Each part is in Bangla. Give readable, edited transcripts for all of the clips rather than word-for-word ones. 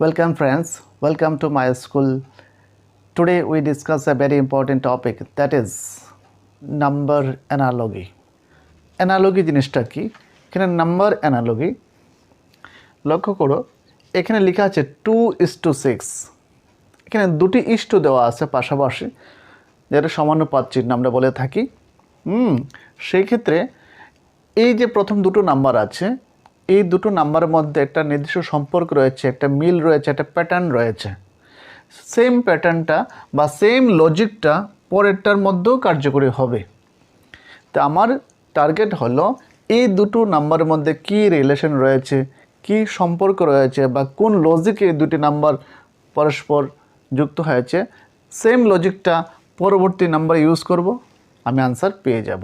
Welcome friends, welcome to my school. Today we discuss a very important topic, that is number analogy. Analogy জিনিসটা কি? এখানে নাম্বার অ্যানালজি লক্ষ্য করো, এখানে লেখা আছে 2:6। এখানে দুটি ইস্টু দেওয়া আছে পাশাপাশি, যেটা সমানুপাত চিহ্ন আমরা বলে থাকি। সেই ক্ষেত্রে এই যে প্রথম দুটো নাম্বার আছে, এই দুটো নাম্বারের মধ্যে একটা নির্দিষ্ট সম্পর্ক রয়েছে, একটা মিল রয়েছে, একটা প্যাটার্ন রয়েছে। সেম প্যাটার্নটা বা সেম লজিকটা পরেরটার মধ্যেও কার্যকরী হবে। তো আমার টার্গেট হলো এই দুটো নাম্বারের মধ্যে কি রিলেশন রয়েছে, কি সম্পর্ক রয়েছে, বা কোন লজিকে এই দুটি নাম্বার পরস্পর যুক্ত হয়েছে, সেম লজিকটা পরবর্তী নাম্বার ইউজ করব, আমি আনসার পেয়ে যাব।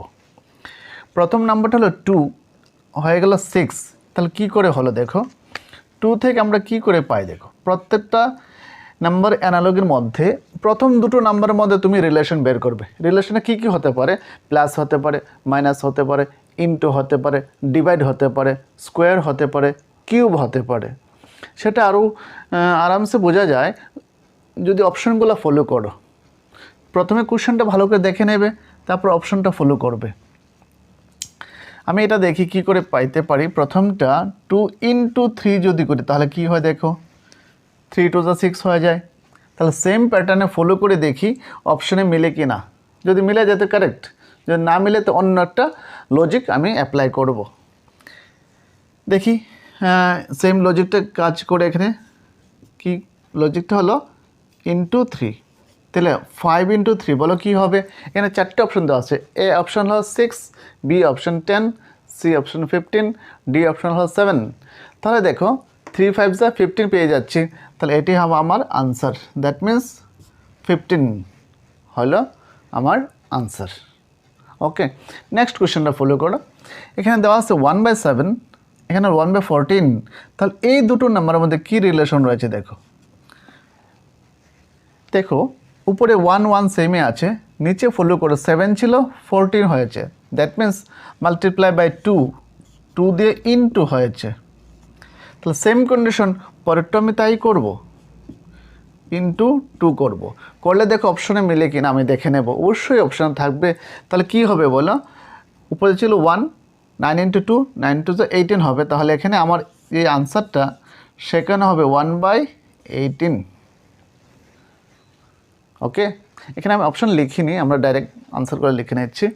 প্রথম নাম্বারটা হলো 2, হয়ে গেল 6। তাহলে কি করে হলো দেখো, 2 থেকে আমরা কি করে পাই দেখো। প্রত্যেকটা নাম্বার অ্যানালগির মধ্যে প্রথম দুটো নাম্বারের মধ্যে তুমি রিলেশন বের করবে। রিলেশনে কি কি হতে পারে? প্লাস হতে পারে, মাইনাস হতে পারে, ইনটু হতে পারে, ডিভাইড হতে পারে, স্কোয়ার হতে পারে, কিউব হতে পারে। সেটা আরও আরামসে বোঝা যায় যদি অপশনগুলো ফলো করো। প্রথমে কোশ্চেনটা ভালো করে দেখে নেবে, তারপর অপশনটা ফলো করবে। আমি এটা দেখি কি করে পাইতে পারি। প্রথমটা 2 into 3 যদি করি তাহলে কি হয় দেখো, 3 2 6 হয়ে যায়। তাহলে সেম প্যাটার্নে ফলো করে দেখি অপশনে মিলে কি না। যদি মিলে যেতে কারেক্ট, যদি না মিলে তো অন্য একটা লজিক আমি অ্যাপ্লাই করব। দেখি সেম লজিকটা কাজ করে। এখানে কি লজিকটা হলো ইন্টু 3, তাহলে 5 into 3 বলো কি হবে। এখানে চারটে অপশন দেওয়া আছে। এ অপশন হলো 6, B option 10, C option 15, D option হলো 7। তাহলে দেখো 3 5 যা 15 পেয়ে যাচ্ছি। তাহলে এটি হবে আমার আনসার, দ্যাট মিন্স 15 হলো আমার আনসার। ওকে, নেক্সট কোয়েশ্চেনটা ফলো করো। এখানে দেওয়া আছে 1/7, এখানে 1/14। তাহলে এই দুটো নাম্বারের মধ্যে কী রিলেশন রয়েছে দেখো। দেখো উপরে 1 1 সেমে আছে, নিচে ফলো করে 7 ছিল 14 হয়েছে, দ্যাট মিন্স মাল্টিপ্লাই বাই 2, 2 দিয়ে ইনটু হয়েছে। তাহলে সেম কন্ডিশন পরেরটা আমি তাই করব, ইনটু 2 করব। করলে দেখো অপশনে মিলে কিনা আমি দেখে নেব। অবশ্যই অপশন থাকবে। তাহলে কি হবে বলো, উপরে ছিল 1, 9 into 2, 9 2 18 হবে। তাহলে এখানে আমার এই আনসারটা সেখানে হবে 1/18। ওকে, এখানে আমি অপশন লিখিনি, আমরা ডাইরেক্ট আনসার করে লিখে নিচ্ছি।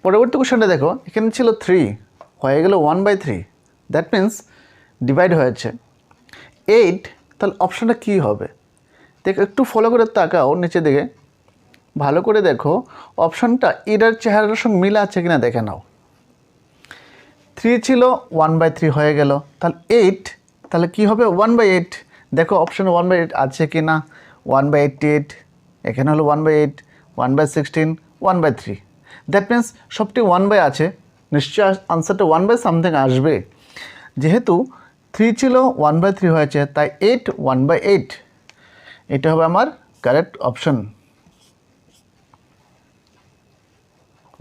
পরবর্তী কোশ্চেনটা দেখো, এখানে ছিল 3, হয়ে গেল 1/3, দ্যাট মিন্স ডিভাইড হয়েছে 8। তাহলে অপশনটা কী হবে দেখো, একটু ফলো করে তাকাও নিচে দিকে, ভালো করে দেখো অপশনটা এটার চেহারার সঙ্গে মিল আছে কিনা দেখে নাও। 3 ছিল 1/3 হয়ে গেল, তাহলে 8, তাহলে কি হবে 1/8। দেখো অপশন 1/8 আছে কি না। 1/88, এখানে হলো 1/8, 1/16, 1/3, দ্যাট মিন্স সবটি 1 আছে, নিশ্চয় আনসারটা 1/something আসবে। যেহেতু 3 ছিল 1/3 হয়েছে, তাই 8 1/8, এটা হবে আমার কারেক্ট অপশন।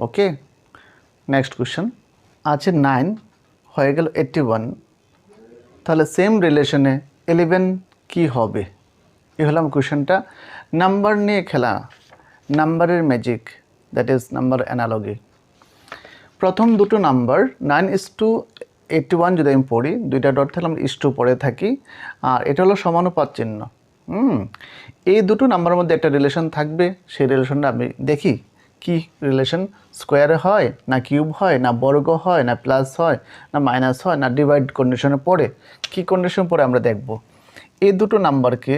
ওকে, নেক্সট কোশ্চেন আছে 9, হয়ে গেল 81। তাহলে সেম রিলেশনে 11 কি হবে। এই হলাম কোশ্চেনটা। নাম্বার নিয়ে খেলা, নাম্বারের magic, that is number analogy. প্রথম দুটো নাম্বার 9:81 যদি আমি পড়ি, দুইটা ডট থাকলে আমরা ইস্টু পড়ে থাকি, আর এটা হলো সমানুপাত চিহ্ন। এই দুটো নাম্বারের মধ্যে একটা রিলেশন থাকবে। সেই রিলেশনটা আমি দেখি কি রিলেশন, স্কোয়ারে হয় না কিউব হয় না বর্গ হয় না প্লাস হয় না মাইনাস হয় না ডিভাইড কন্ডিশনে পড়ে, কি কন্ডিশন পড়ে আমরা দেখব। এই দুটো নাম্বারকে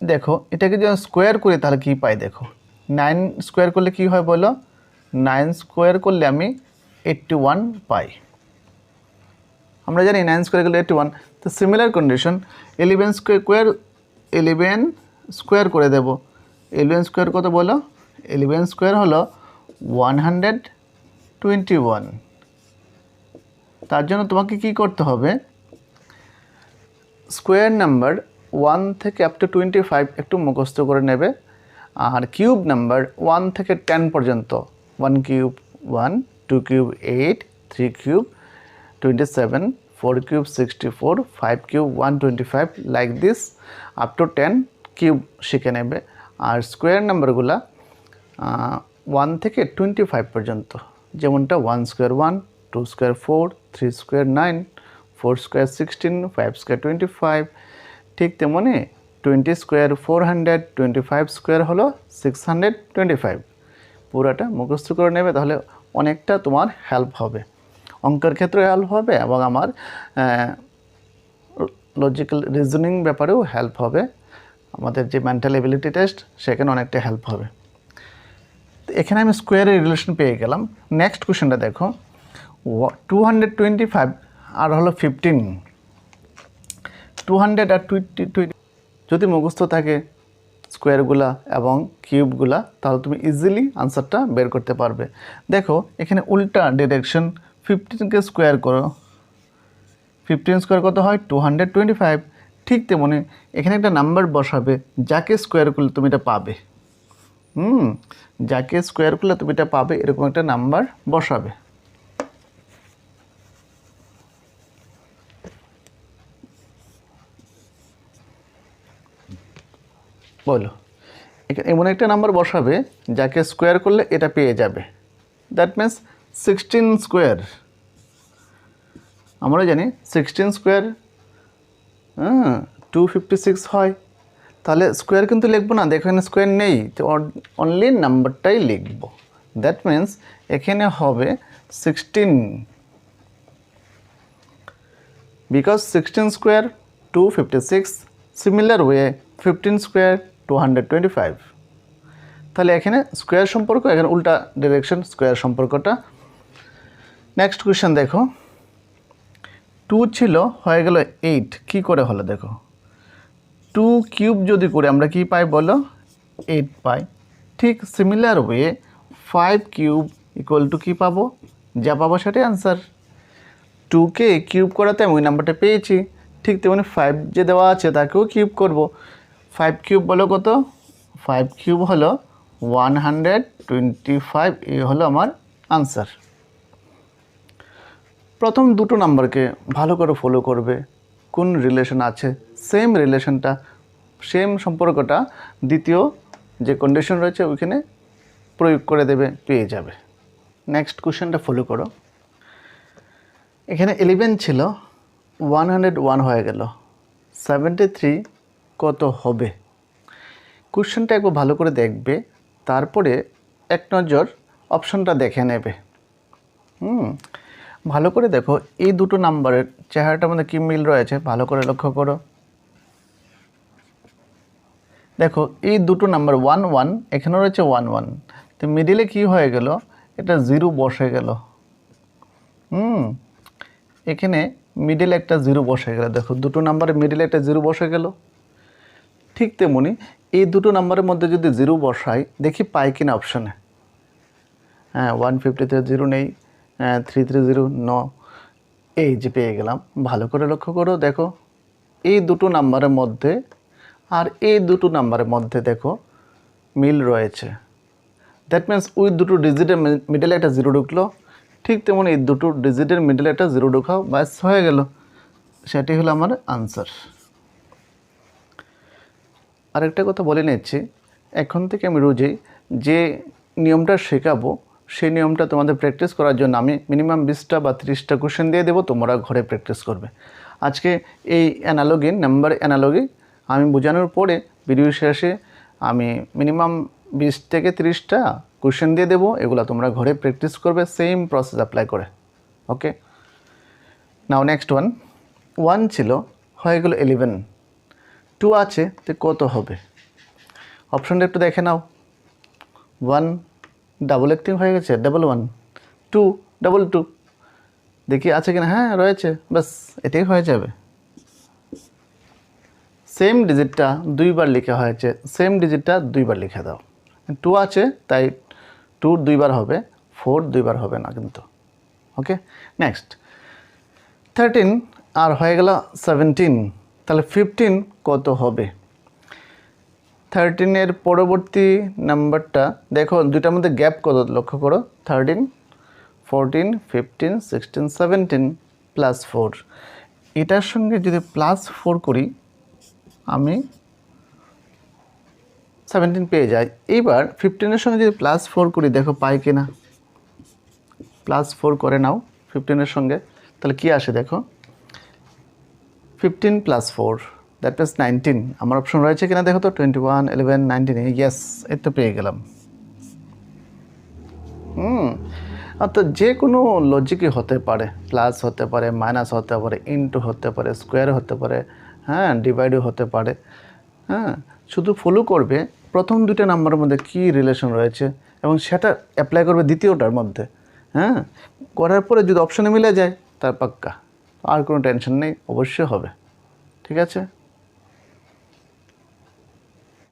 দেখো, এটাকে যদি স্কোয়ার করি তাহলে কি পাই দেখো। 9 স্কোয়ার করলে কি হয় বলো, 9 স্কোয়ার করলে আমি 81 পাই। আমরা জানি 9 স্কোয়ার করলে 81। তো সিমিলার কন্ডিশন 11 স্কোয়ার করে দেব। 11 স্কোয়ার কত বলো, 11 স্কোয়ার হলো 121। তার জন্য তোমাকে কি করতে হবে, স্কোয়ার নাম্বার 1 থেকে আপ টু 25 একটু মুখস্থ করে নেবে, আর কিউব নাম্বার 1 থেকে 10 পর্যন্ত, 1 cube 1, 2 cube 8, 3 cube 27, 4 cube 64, 5 cube 125, like this up to 10 cube শিখে নেবে। আর স্কোয়ার নাম্বারগুলা 1 থেকে 25 পর্যন্ত, যেমনটা 1 square 1, 2 square 4, 3 square 9, 4 square 16, 5 square 25, ঠিক তেমনি 20 স্কোয়ার 400, 25 স্কোয়ার হলো 625। পুরাটা মুখস্থ করে নেবে, তাহলে অনেকটা তোমার হেল্প হবে, অঙ্কের ক্ষেত্রে হেল্প হবে এবং আমার লজিক্যাল রিজনিং ব্যাপারেও হেল্প হবে। আমাদের যে মেন্টাল এবিলিটি টেস্ট সেখানে অনেকটা হেল্প হবে। তো এখানে আমি স্কোয়ারের রিলেশন পেয়ে গেলাম। নেক্সট কোয়েশ্চেনটা দেখো, 225 আর হলো 15, 200 আর 20 যদি মুখস্থ থাকে স্কোয়ারগুলা এবং কিউবগুলা, তাহলে তুমি ইজিলি আনসারটা বের করতে পারবে। দেখো এখানে উল্টা ডিরেকশন, 15কে স্কোয়ার করো, 15 স্কোয়ার কত হয় 225। ঠিক তেমনি এখানে একটা নাম্বার বসাবে, যাকে স্কোয়ার করলে তুমি এটা পাবে। যাকে স্কোয়ার করলে তুমি এটা পাবে, এরকম একটা নাম্বার বসাবে। বলো, এমন একটা নাম্বার বসাবে যাকে স্কোয়ার করলে এটা পেয়ে যাবে। দ্যাট মিন্স 16 স্কোয়ার, আমরা জানি 16 স্কোয়ার 256 হয়। তাহলে স্কোয়ার কিন্তু লিখবো না, দেখো এখানে স্কোয়ার নেই, তো অনলি নাম্বারটাই লিখব। দ্যাট মিন্স এখানে হবে 16, because 16 square 256, similar way 15 square 225। তাহলে এখানে স্কোয়ার সম্পর্ক, এখানে উল্টা ডিরেকশন স্কোয়ার সম্পর্কটা। নেক্সট কোয়েশ্চেন দেখো, 2 ছিল হয়ে গেল 8, কি করে হলো দেখো, 2 কিউব যদি করে আমরা কি পাই বলো, 8 পাই। ঠিক similar way 5 cube equal to কী পাবো, যা পাবো সেটাই আনসার। 2কে কিউব করাতে আমি ওই নাম্বারটা পেয়েছি, ঠিক তেমনি 5 যে দেওয়া আছে তাকেও কিউব করব। 5 কিউব বলো কত, 5 কিউব হলো 125, এই হলো আমার আনসার। প্রথম দুটো নাম্বারকে ভালো করে ফলো করবে, কোন রিলেশন আছে, সেম রিলেশনটা, সেম সম্পর্কটা দ্বিতীয় যে কন্ডিশন রয়েছে ওইখানে প্রয়োগ করে দেবে, পেয়ে যাবে। নেক্সট কোশ্চেনটা ফলো করো। এখানে 11 ছিল, 101 হয়ে গেল, 73 কত হবে? কোশ্চেনটা একবার ভালো করে দেখবে, তারপরে এক নজর অপশনটা দেখে নেবে। ভালো করে দেখো এই দুটো নাম্বারের চেহারাটার মধ্যে কী মিল রয়েছে, ভালো করে লক্ষ্য করো। দেখো এই দুটো নাম্বার 1 1, এখানেও রয়েছে 1 1, তো মিডিলে কি হয়ে গেল, এটা 0 বসে গেল। এখানে মিডিলে একটা 0 বসে গেল, দেখো দুটো নাম্বারের মিডিলে একটা 0 বসে গেল। ঠিক তেমনি এই দুটো নাম্বারের মধ্যে যদি 0 বসাই, দেখি পাই কিনা অপশানে। হ্যাঁ, 150 0 নেই, 330 নো, এই যে পেয়ে গেলাম। ভালো করে লক্ষ্য করো, দেখো এই দুটো নাম্বারের মধ্যে আর এই দুটো নাম্বারের মধ্যে দেখো মিল রয়েছে। দ্যাট মিন্স ওই দুটো ডিজিটের মিডলে একটা 0 ঢুকলো, ঠিক তেমন এই দুটো ডিজিটের মিডলে একটা 0 ঢোকাও, ব্যাস হয়ে গেল, সেটি হলো আমার আনসার। আরেকটা কথা বলে নিচ্ছি, এখন থেকে আমি রোজই যে নিয়মটা শেখাবো সেই নিয়মটা তোমাদের প্র্যাকটিস করার জন্য আমি মিনিমাম 20টা বা 30টা কোশ্চেন দিয়ে দেবো, তোমরা ঘরে প্র্যাকটিস করবে। আজকে এই অ্যানালজি, নাম্বার অ্যানালজি আমি বোঝানোর পরে ভিডিও শেষে আমি মিনিমাম 20 থেকে 30টা কোশ্চেন দিয়ে দেবো, এগুলো তোমরা ঘরে প্র্যাকটিস করবে সেম প্রসেস অ্যাপ্লাই করে। ওকে, নাও নেক্সট ওয়ান, 1 ছিল হয়ে গেল 11, 2 আছে তো কত হবে? অপশনটা একটু দেখে নাও। 1 ডাবল অ্যাক্টিং হয়ে গেছে, 1 2 2, দেখি আছে কিনা, হ্যাঁ রয়েছে, বাস এটাই হয়ে যাবে। সেম ডিজিটটা 2বার লেখা হয়েছে, সেম ডিজিটটা 2বার লিখে দাও। 2 আছে তাই 2 2বার হবে, 4 2বার হবে না কিন্তু। ওকে, নেক্সট 13 আর হয়ে গেল 17, তাহলে 15 কত হবে? 13-এর পরবর্তী নাম্বারটা দেখো, দুইটার মধ্যে গ্যাপ কত লক্ষ্য করো, 13 14 15 16 17, +4, এটার সঙ্গে যদি +4 করি আমি 17 পেয়ে যাই। এইবার 15-এর সঙ্গে যদি +4 করি, দেখো পাই কি না। +4 করে নাও 15-এর সঙ্গে, তাহলে কি আসে দেখো, 15 + 4 দ্যাট মিনস 19। আমার অপশন রয়েছে কিনা দেখো তো, 21, 11, 19, ইয়েস, এই তো পেয়ে গেলাম। অর্থাৎ যে কোনো লজিকই হতে পারে, প্লাস হতে পারে, মাইনাস হতে পারে, ইনটু হতে পারে, স্কোয়ার হতে পারে, হ্যাঁ, ডিভাইডও হতে পারে। হ্যাঁ, শুধু ফলো করবে প্রথম দুটো নাম্বারের মধ্যে কী রিলেশন রয়েছে এবং সেটা অ্যাপ্লাই করবে দ্বিতীয়টার মধ্যে। হ্যাঁ, করার পরে যদি অপশানে মিলে যায় তার পাক্কা, আর কোনো টেনশন নেই, অবশ্যই হবে। ঠিক আছে।